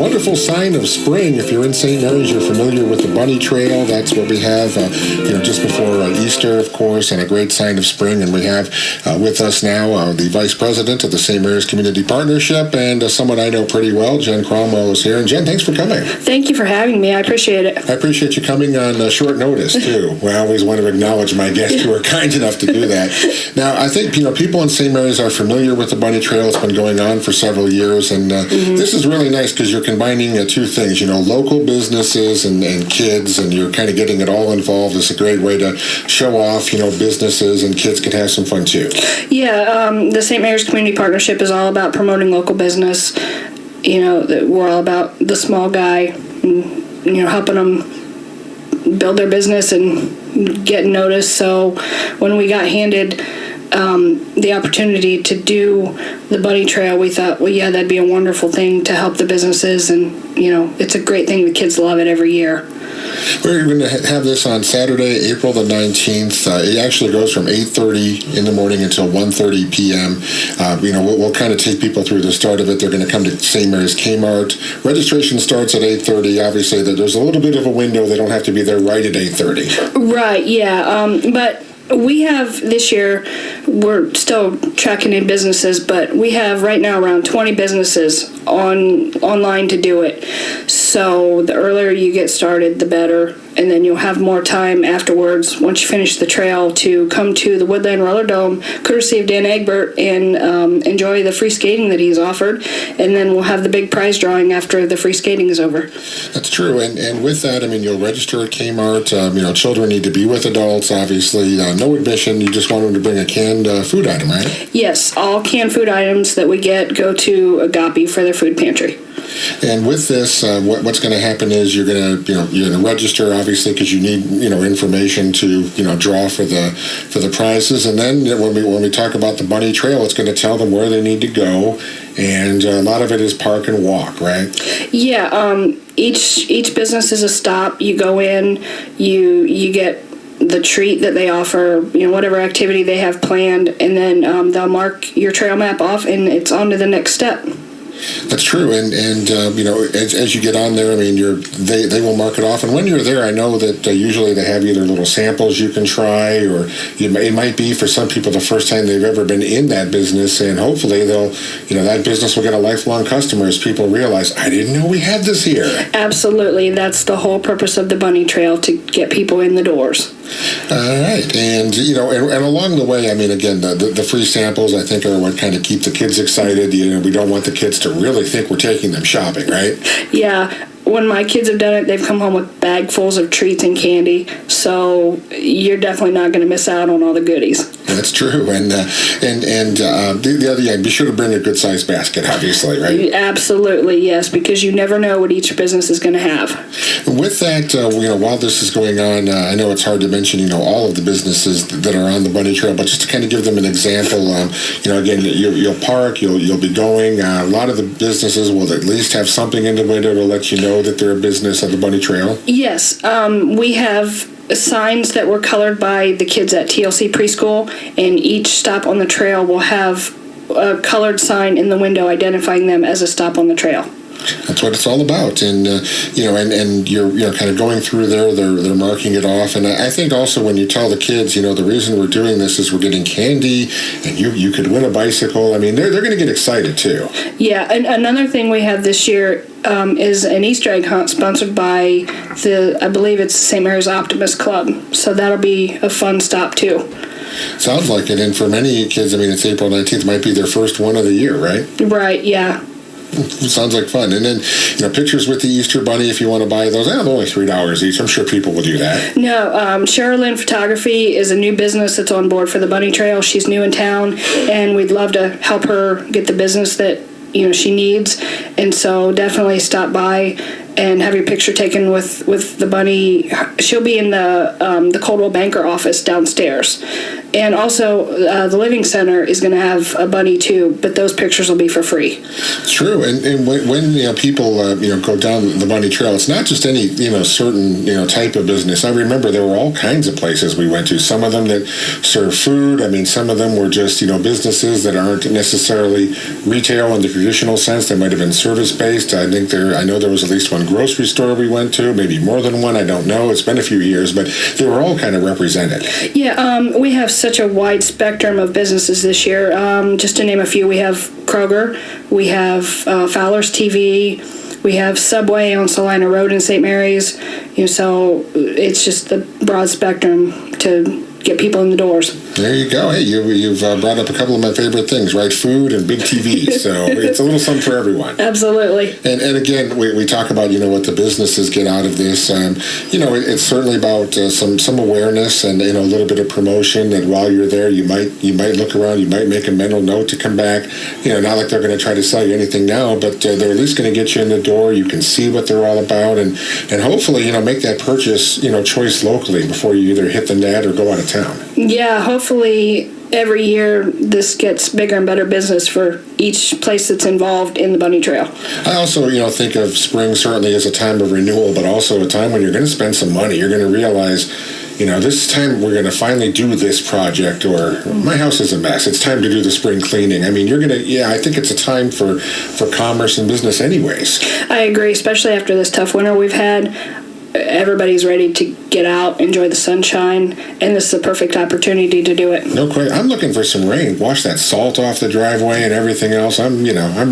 wonderful sign of spring. If you're in St. Mary's, you're familiar with the Bunny Trail. That's what we have, just before Easter, of course, and a great sign of spring. And we have with us now the Vice President of the St. Mary's Community Partnership, and someone I know pretty well, Jen Cromwell, is here. And Jen, thanks for coming. Thank you for having me. I appreciate it. I appreciate you coming on short notice, too. I always want to acknowledge my guests who are kind enough to do that. Now, I think, people in St. Mary's are familiar with the Bunny Trail. It's been going on for several years, and this is really nice because you're combining two things, local businesses and kids, and you're kind of getting it all involved. It's a great way to show off, businesses, and kids can have some fun, too. Yeah, the St. Mary's Community Partnership is all about promoting local business. We're all about the small guy, and, helping them build their business and get noticed. So when we got handed the opportunity to do the Bunny Trail, we thought, well, yeah, that'd be a wonderful thing to help the businesses, and it's a great thing. The kids love it every year. We're going to have this on Saturday, April the 19th. It actually goes from 8:30 in the morning until 1:30 p.m. We'll kind of take people through the start of it. They're going to come to St. Mary's Kmart. Registration starts at 8:30. Obviously, there's a little bit of a window. They don't have to be there right at 8:30. Right, yeah. But we have this year, we're still tracking in businesses, but we have right now around 20 businesses online to do it. So the earlier you get started, the better. And then you'll have more time afterwards, once you finish the trail, to come to the Woodland Roller Dome, courtesy of Dan Egbert, and enjoy the free skating that he's offered. And then we'll have the big prize drawing after the free skating is over. That's true. And with that, you'll register at Kmart. Children need to be with adults, obviously. No admission. You just want them to bring a canned food item, right? Yes. All canned food items that we get go to Agape for their food pantry. And with this, what's going to happen is you're going to register, obviously, because you need information to draw for the prizes. And then when we talk about the Bunny Trail, it's going to tell them where they need to go, and a lot of it is park and walk, right? Yeah. Each business is a stop. You go in, you get the treat that they offer, whatever activity they have planned, and then they'll mark your trail map off, and it's on to the next step. That's true, and as you get on there, they will mark it off. And when you're there, I know that usually they have either little samples you can try, or it might be for some people the first time they've ever been in that business, and hopefully they'll, that business will get a lifelong customer as people realize, I didn't know we had this here. Absolutely, that's the whole purpose of the Bunny Trail, to get people in the doors. All right, and and along the way, again, the free samples, I think, are what kind of keep the kids excited. We don't want the kids to really think we're taking them shopping, right? Yeah. When my kids have done it, they've come home with bagfuls of treats and candy. So you're definitely not going to miss out on all the goodies. That's true, and the other, be sure to bring a good sized basket, obviously, right? Absolutely, yes, because you never know what each business is going to have. With that, while this is going on, I know it's hard to mention, all of the businesses that are on the Bunny Trail, but just to kind of give them an example, again, you'll park, you'll be going. A lot of the businesses will at least have something in the window to let you know that they're a business at the Bunny Trail. Yes, we have signs that were colored by the kids at TLC Preschool, and each stop on the trail will have a colored sign in the window identifying them as a stop on the trail. That's what it's all about, and and you're kind of going through there. They're marking it off, and I think also when you tell the kids, the reason we're doing this is we're getting candy, and you could win a bicycle. They're going to get excited too. Yeah, and another thing we have this year is an Easter egg hunt sponsored by I believe it's St. Mary's Optimist Club. So that'll be a fun stop too. Sounds like it, and for many kids, it's April 19th, might be their first one of the year, right? Right. Yeah. Sounds like fun. And then, pictures with the Easter Bunny, if you want to buy those, they're only $3 each. I'm sure people will do that. No, Sherilyn Photography is a new business that's on board for the Bunny Trail. She's new in town, and we'd love to help her get the business that, she needs. And so definitely stop by and have your picture taken with the bunny. She'll be in the Coldwell Banker office downstairs. And also, the Living Center is going to have a bunny too, but those pictures will be for free. It's true, and when people go down the bunny trail, it's not just any certain type of business. I remember there were all kinds of places we went to. Some of them that serve food. I mean, some of them were just businesses that aren't necessarily retail in the traditional sense. They might have been service based. I know there was at least one grocery store we went to, maybe more than one. I don't know. It's been a few years, but they were all kind of represented. Yeah, we have such a wide spectrum of businesses this year. Just to name a few, we have Kroger, we have Fowler's TV, we have Subway on Salina Road in St. Mary's. So it's just the broad spectrum to get people in the doors. There you go. Hey, you've brought up a couple of my favorite things, right? Food and big TVs. So it's a little something for everyone. Absolutely. And again, we talk about what the businesses get out of this. It's certainly about some awareness and a little bit of promotion. That while you're there, you might look around, you might make a mental note to come back. Not like they're going to try to sell you anything now, but they're at least going to get you in the door. You can see what they're all about, and hopefully make that purchase choice locally before you either hit the net or go out of town. Yeah, hopefully every year this gets bigger and better business for each place that's involved in the bunny trail. I also think of spring certainly as a time of renewal, but also a time when you're going to spend some money. You're going to realize this time we're going to finally do this project, or my house is a mess. It's time to do the spring cleaning. I mean, I think it's a time for commerce and business anyways. I agree, especially after this tough winter we've had. Everybody's ready to get out, enjoy the sunshine, and this is a perfect opportunity to do it. No question. I'm looking for some rain. Wash that salt off the driveway and everything else. I'm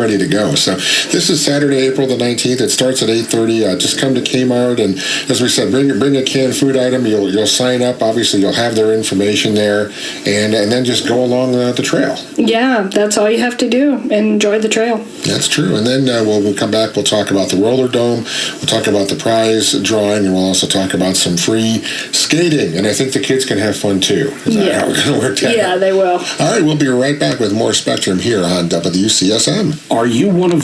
ready to go. So this is Saturday, April the 19th. It starts at 8:30. Just come to Kmart, and as we said, bring a canned food item. You'll sign up. Obviously, you'll have their information there, and then just go along the trail. Yeah, that's all you have to do. Enjoy the trail. That's true. And then we'll come back. We'll talk about the roller dome. We'll talk about the prize drawing. And we'll also talk about some free skating. And I think the kids can have fun, too. Is that how we're going to work that out? Yeah, they will. All right, we'll be right back with more Spectrum here on WCSM. Are you one of